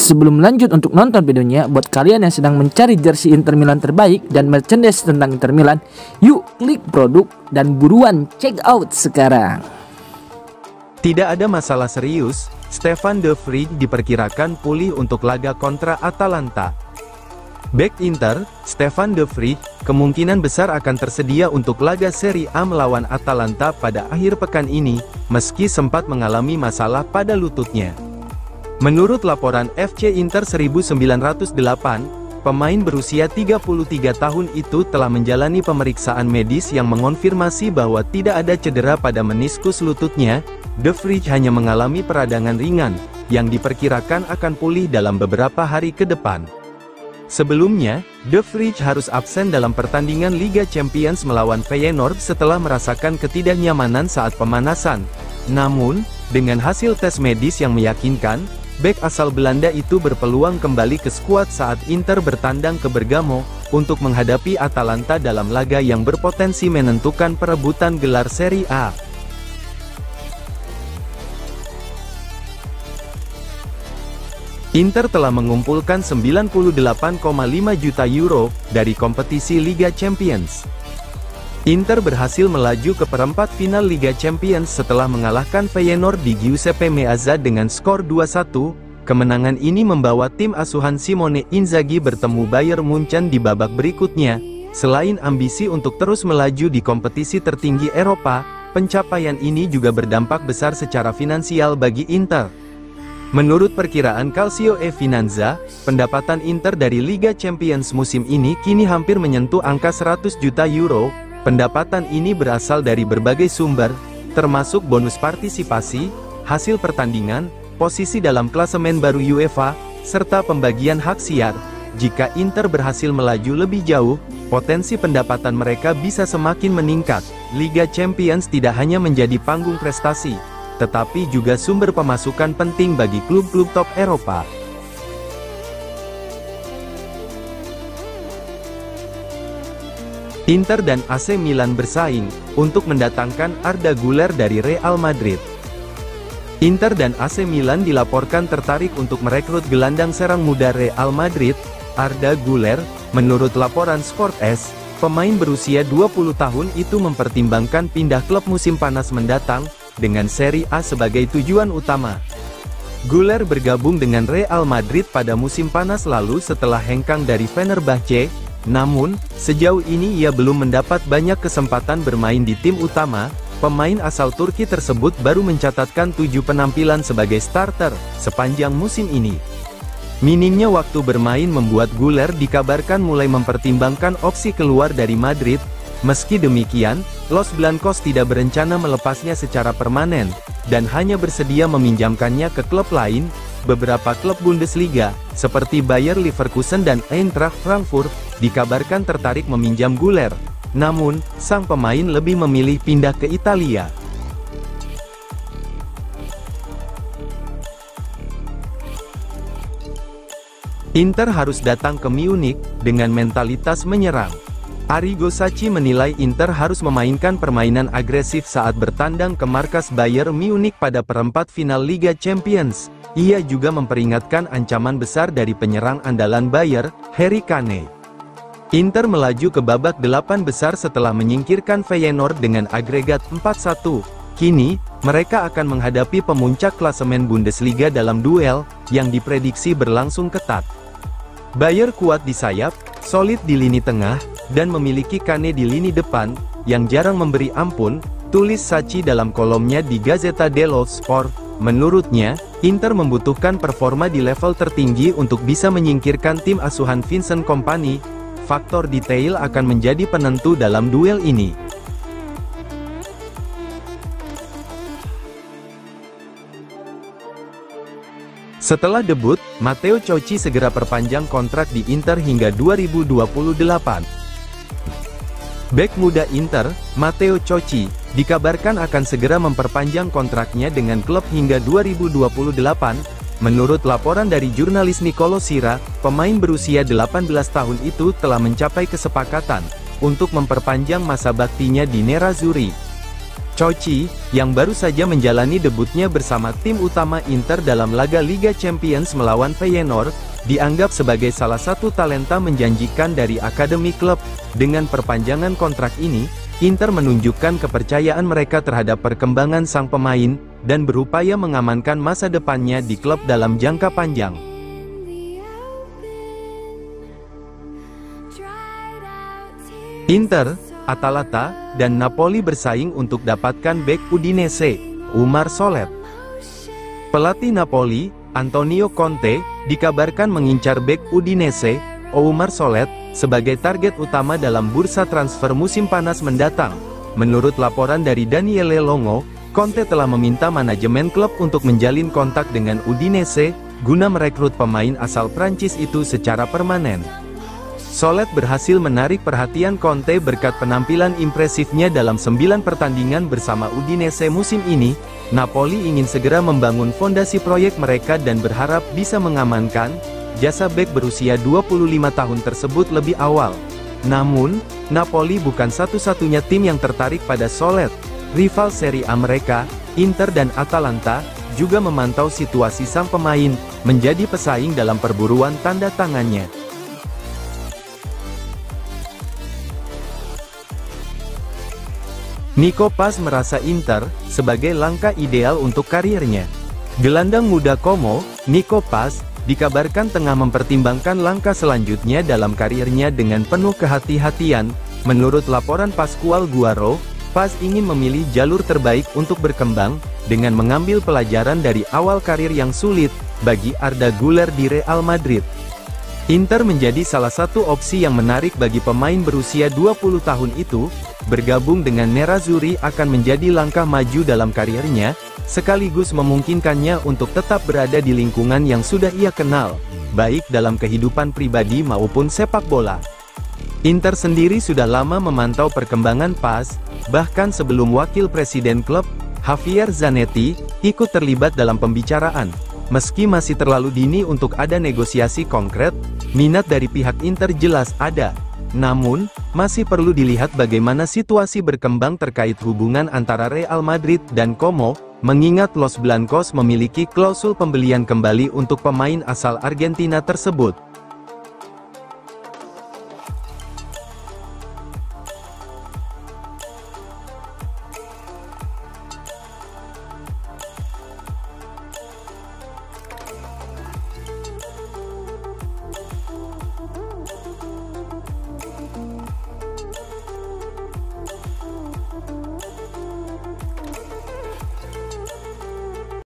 Sebelum lanjut untuk nonton videonya, buat kalian yang sedang mencari jersey Inter Milan terbaik dan merchandise tentang Inter Milan, yuk klik produk dan buruan check out sekarang. Tidak ada masalah serius, Stefan de Vrij diperkirakan pulih untuk laga kontra Atalanta. Bek Inter, Stefan de Vrij, kemungkinan besar akan tersedia untuk laga Serie A melawan Atalanta pada akhir pekan ini, meski sempat mengalami masalah pada lututnya. Menurut laporan FC Inter 1908, pemain berusia 33 tahun itu telah menjalani pemeriksaan medis yang mengonfirmasi bahwa tidak ada cedera pada meniskus lututnya. De Vrij hanya mengalami peradangan ringan, yang diperkirakan akan pulih dalam beberapa hari ke depan. Sebelumnya, De Vrij harus absen dalam pertandingan Liga Champions melawan Feyenoord setelah merasakan ketidaknyamanan saat pemanasan. Namun, dengan hasil tes medis yang meyakinkan, bek asal Belanda itu berpeluang kembali ke skuad saat Inter bertandang ke Bergamo, untuk menghadapi Atalanta dalam laga yang berpotensi menentukan perebutan gelar Serie A. Inter telah mengumpulkan 98,5 juta euro dari kompetisi Liga Champions. Inter berhasil melaju ke perempat final Liga Champions setelah mengalahkan Feyenoord di Giuseppe Meazza dengan skor 2-1. Kemenangan ini membawa tim asuhan Simone Inzaghi bertemu Bayern Munchen di babak berikutnya. Selain ambisi untuk terus melaju di kompetisi tertinggi Eropa, pencapaian ini juga berdampak besar secara finansial bagi Inter. Menurut perkiraan Calcio e Finanza, pendapatan Inter dari Liga Champions musim ini kini hampir menyentuh angka 100 juta euro. Pendapatan ini berasal dari berbagai sumber, termasuk bonus partisipasi, hasil pertandingan, posisi dalam klasemen baru UEFA, serta pembagian hak siar. Jika Inter berhasil melaju lebih jauh, potensi pendapatan mereka bisa semakin meningkat. Liga Champions tidak hanya menjadi panggung prestasi, tetapi juga sumber pemasukan penting bagi klub-klub top Eropa. Inter dan AC Milan bersaing untuk mendatangkan Arda Güler dari Real Madrid. Inter dan AC Milan dilaporkan tertarik untuk merekrut gelandang serang muda Real Madrid, Arda Güler. Menurut laporan Sport-S, pemain berusia 20 tahun itu mempertimbangkan pindah klub musim panas mendatang, dengan Serie A sebagai tujuan utama. Güler bergabung dengan Real Madrid pada musim panas lalu setelah hengkang dari Fenerbahce. Namun, sejauh ini ia belum mendapat banyak kesempatan bermain di tim utama. Pemain asal Turki tersebut baru mencatatkan 7 penampilan sebagai starter sepanjang musim ini. Minimnya waktu bermain membuat Güler dikabarkan mulai mempertimbangkan opsi keluar dari Madrid. Meski demikian, Los Blancos tidak berencana melepasnya secara permanen, dan hanya bersedia meminjamkannya ke klub lain. Beberapa klub Bundesliga, seperti Bayer Leverkusen dan Eintracht Frankfurt, dikabarkan tertarik meminjam Güler. Namun, sang pemain lebih memilih pindah ke Italia. Inter harus datang ke Munich dengan mentalitas menyerang. Arrigo Sacchi menilai Inter harus memainkan permainan agresif saat bertandang ke markas Bayern Munich pada perempat final Liga Champions. Ia juga memperingatkan ancaman besar dari penyerang andalan Bayern, Harry Kane. Inter melaju ke babak 8 besar setelah menyingkirkan Feyenoord dengan agregat 4-1. Kini, mereka akan menghadapi pemuncak klasemen Bundesliga dalam duel yang diprediksi berlangsung ketat. Bayern kuat di sayap, solid di lini tengah, dan memiliki Kane di lini depan yang jarang memberi ampun, tulis Sacchi dalam kolomnya di Gazzetta dello Sport. Menurutnya, Inter membutuhkan performa di level tertinggi untuk bisa menyingkirkan tim asuhan Vincent Kompany. Faktor detail akan menjadi penentu dalam duel ini. Setelah debut, Matteo Cocchi segera perpanjang kontrak di Inter hingga 2028. Bek muda Inter, Matteo Cocchi, dikabarkan akan segera memperpanjang kontraknya dengan klub hingga 2028. Menurut laporan dari jurnalis Nicolo Sira, pemain berusia 18 tahun itu telah mencapai kesepakatan untuk memperpanjang masa baktinya di Nerazzurri. Chochi, yang baru saja menjalani debutnya bersama tim utama Inter dalam laga Liga Champions melawan Feyenoord, dianggap sebagai salah satu talenta menjanjikan dari akademi klub. Dengan perpanjangan kontrak ini, Inter menunjukkan kepercayaan mereka terhadap perkembangan sang pemain, dan berupaya mengamankan masa depannya di klub dalam jangka panjang. Inter, Atalanta, dan Napoli bersaing untuk dapatkan bek Udinese, Umar Solet. Pelatih Napoli, Antonio Conte, dikabarkan mengincar bek Udinese, Umar Solet, sebagai target utama dalam bursa transfer musim panas mendatang. Menurut laporan dari Daniele Longo, Conte telah meminta manajemen klub untuk menjalin kontak dengan Udinese, guna merekrut pemain asal Prancis itu secara permanen. Solet berhasil menarik perhatian Conte berkat penampilan impresifnya dalam 9 pertandingan bersama Udinese musim ini. Napoli ingin segera membangun fondasi proyek mereka dan berharap bisa mengamankan jasa bek berusia 25 tahun tersebut lebih awal. Namun, Napoli bukan satu-satunya tim yang tertarik pada Solet. Rival Serie A mereka, Inter dan Atalanta, juga memantau situasi sang pemain, menjadi pesaing dalam perburuan tanda tangannya. Nico Paz merasa Inter sebagai langkah ideal untuk karirnya. Gelandang muda Como, Nico Paz, dikabarkan tengah mempertimbangkan langkah selanjutnya dalam karirnya dengan penuh kehati-hatian. Menurut laporan Pascual Guaro, Paz ingin memilih jalur terbaik untuk berkembang, dengan mengambil pelajaran dari awal karir yang sulit bagi Arda Güler di Real Madrid. Inter menjadi salah satu opsi yang menarik bagi pemain berusia 20 tahun itu. Bergabung dengan Nerazzurri akan menjadi langkah maju dalam karirnya, sekaligus memungkinkannya untuk tetap berada di lingkungan yang sudah ia kenal, baik dalam kehidupan pribadi maupun sepak bola. Inter sendiri sudah lama memantau perkembangan Paz, bahkan sebelum wakil presiden klub, Javier Zanetti, ikut terlibat dalam pembicaraan. Meski masih terlalu dini untuk ada negosiasi konkret, minat dari pihak Inter jelas ada. Namun, masih perlu dilihat bagaimana situasi berkembang terkait hubungan antara Real Madrid dan Como, mengingat Los Blancos memiliki klausul pembelian kembali untuk pemain asal Argentina tersebut.